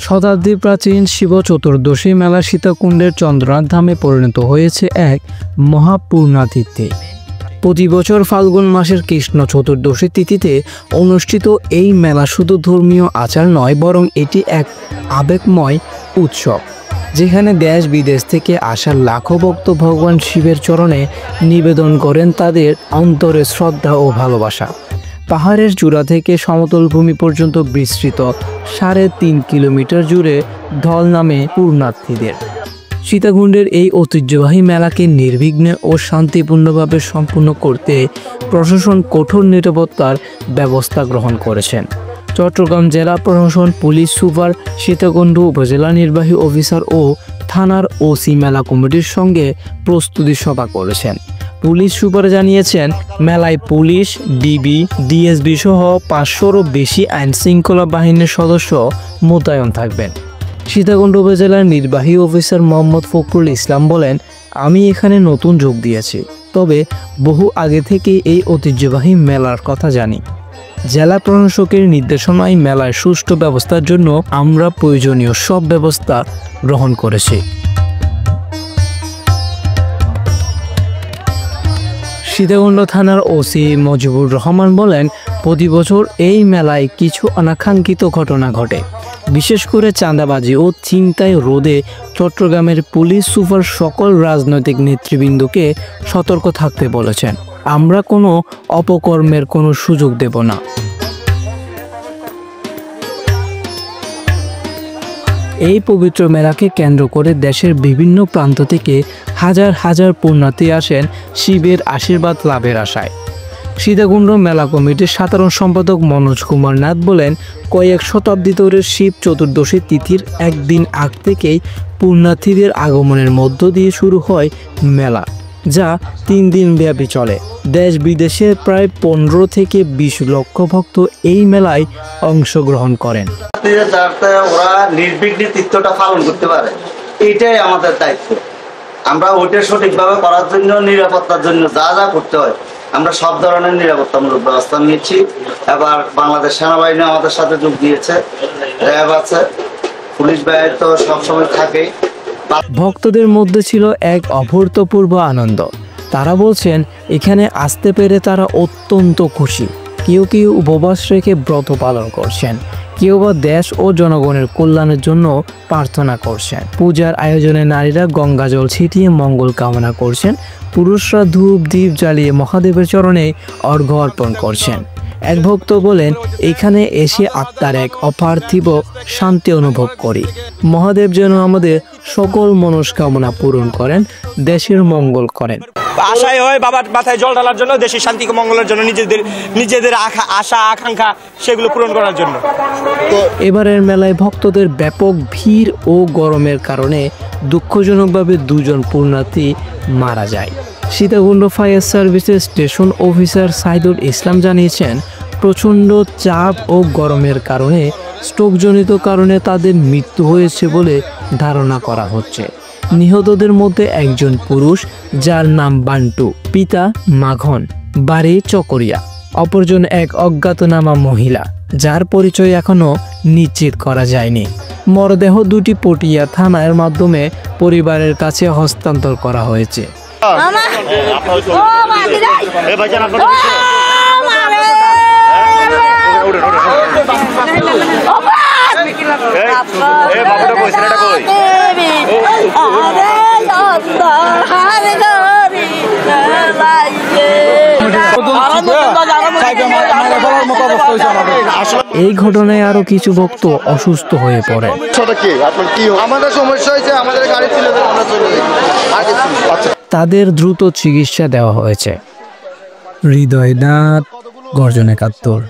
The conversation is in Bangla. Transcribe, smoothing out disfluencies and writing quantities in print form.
শতাব্দী প্রাচীন শিব চতুর্দশী মেলা সীতাকুণ্ডের চন্দ্রনাথ ধামে পরিণত হয়েছে এক মহাপূর্ণাতীর্থে। প্রতি বছর ফাল্গুন মাসের কৃষ্ণ চতুর্দশী তিথিতে অনুষ্ঠিত এই মেলা শুধু ধর্মীয় আচার নয়, বরং এটি এক আবেগময় উৎসব, যেখানে দেশ বিদেশ থেকে আসা লাখো ভক্ত ভগবান শিবের চরণে নিবেদন করেন তাদের অন্তরে শ্রদ্ধা ও ভালোবাসা। পাহাড়ের চূড়া থেকে সমতল ভূমি পর্যন্ত বিস্তৃত 3.5 কিলোমিটার জুড়ে ঢল নামে পূর্ণার্থীদের। সীতাকুণ্ডের এই ঐতিহ্যবাহী মেলাকে নির্বিঘ্নে ও শান্তিপূর্ণভাবে সম্পূর্ণ করতে প্রশাসন কঠোর নিরাপত্তার ব্যবস্থা গ্রহণ করেছেন। চট্টগ্রাম জেলা প্রশাসন, পুলিশ সুপার, সীতাকুণ্ড উপজেলা নির্বাহী অফিসার ও থানার ওসি মেলা কমিটির সঙ্গে প্রস্তুতি সভা করেছেন। পুলিশ সুপার জানিয়েছেন, মেলায় পুলিশ, ডিবি, ডিএসবি সহ 500-রও বেশি আইন শৃঙ্খলা বাহিনীর সদস্য মোতায়েন থাকবেন। সীতাকুণ্ড উপজেলার নির্বাহী অফিসার মোহাম্মদ ফখরুল ইসলাম বলেন, আমি এখানে নতুন যোগ দিয়েছি, তবে বহু আগে থেকে এই ঐতিহ্যবাহী মেলার কথা জানি। জেলা প্রশাসকের নির্দেশনায় মেলার সুষ্ঠু ব্যবস্থার জন্য আমরা প্রয়োজনীয় সব ব্যবস্থা গ্রহণ করেছি। সীতাকুণ্ড থানার ওসি মজিবুর রহমান বলেন, প্রতি বছর এই মেলায় কিছু অনাকাঙ্ক্ষিত ঘটনা ঘটে, বিশেষ করে চাঁদাবাজি ও ছিনতাই রোধে চট্টগ্রামের পুলিশ সুপার সকল রাজনৈতিক নেতৃবৃন্দকে সতর্ক থাকতে বলেছেন। আমরা কোনো অপকর্মের কোনো সুযোগ দেব না। এই পবিত্র মেলাকে কেন্দ্র করে দেশের বিভিন্ন প্রান্ত থেকে হাজার হাজার পুণ্যার্থী আসেন শিবের আশীর্বাদ লাভের আশায়। সীতাকুণ্ড মেলা কমিটির সাধারণ সম্পাদক মনোজ কুমার নাথ বলেন, কয়েক শতাব্দী ধরে শিব চতুর্দশী তিথির একদিন আগ থেকেই পুণ্যার্থীদের আগমনের মধ্য দিয়ে শুরু হয় মেলা, যা 3 দিন ব্যাপী চলে। দেশ বিদেশের প্রায় 15 থেকে 20 লক্ষ ভক্ত এই মেলায় অংশগ্রহণ করেন। যাতে ওরা নির্বিঘ্নে তীর্থটা পালন করতে পারে, এইটাই আমাদের দায়িত্ব। আমরা ওইটা সঠিকভাবে করার জন্য, নিরাপত্তার জন্য যা যা করতে হয় আমরা সব ধরনের নিরাপত্তামূলক ব্যবস্থা নিয়েছি। এবার বাংলাদেশ সেনাবাহিনী আমাদের সাথে যোগ দিয়েছে, র্যাব আছে, পুলিশ বাহিনী তো সবসময় থাকে। ভক্তদের মধ্যে ছিল এক অভূতপূর্ব আনন্দ। তারা বলছেন, এখানে আসতে পেরে তারা অত্যন্ত খুশি। কেউ কেউ উপবাস রেখে ব্রত পালন করছেন, কেউ বা দেশ ও জনগণের কল্যাণের জন্য প্রার্থনা করছেন। পূজার আয়োজনে নারীরা গঙ্গাজল ছিটিয়ে মঙ্গল কামনা করছেন, পুরুষরা ধূপ দ্বীপ জ্বালিয়ে মহাদেবের চরণে অর্ঘ্য অর্পণ করছেন। এক ভক্ত বলেন, এখানে এসে আত্মার এক অপার্থিব শান্তি অনুভব করি। মহাদেব যেন আমাদের সকল মনস্কামনা পূরণ করেন, দেশের মঙ্গল করেন। আশায় হয় বাবার মাথায় জল ঢালার জন্য, দেশের শান্তি মঙ্গলের জন্য, নিজেদের আশা আকাঙ্ক্ষা সেগুলো পূরণ করার জন্য। এবারের মেলায় ভক্তদের ব্যাপক ভিড় ও গরমের কারণে দুঃখজনকভাবে 2 জন পুণ্যার্থী মারা যায়। সীতাকুণ্ড ফায়ার সার্ভিসের স্টেশন অফিসার সাইদুল ইসলাম জানিয়েছেন, প্রচণ্ড চাপ ও গরমের কারণে স্ট্রোকজনিত কারণে তাদের মৃত্যু হয়েছে বলে ধারণা করা হচ্ছে। নিহতদের মধ্যে একজন পুরুষ, যার নাম বান্টু, পিতা মাখন, বাড়ি চকরিয়া। অপরজন এক অজ্ঞাতনামা মহিলা, যার পরিচয় এখনো নিশ্চিত করা যায়নি। মরদেহ দুটি পটিয়া থানার মাধ্যমে পরিবারের কাছে হস্তান্তর করা হয়েছে। এই ঘটনায় আরো কিছু ভক্ত অসুস্থ হয়ে পড়ে। আমাদের সমস্যা হয়েছে, আমাদের গাড়ি ছিল, তাদের দ্রুত চিকিৎসা দেওয়া হয়েছে। হৃদয়নাথ, গর্জন 71।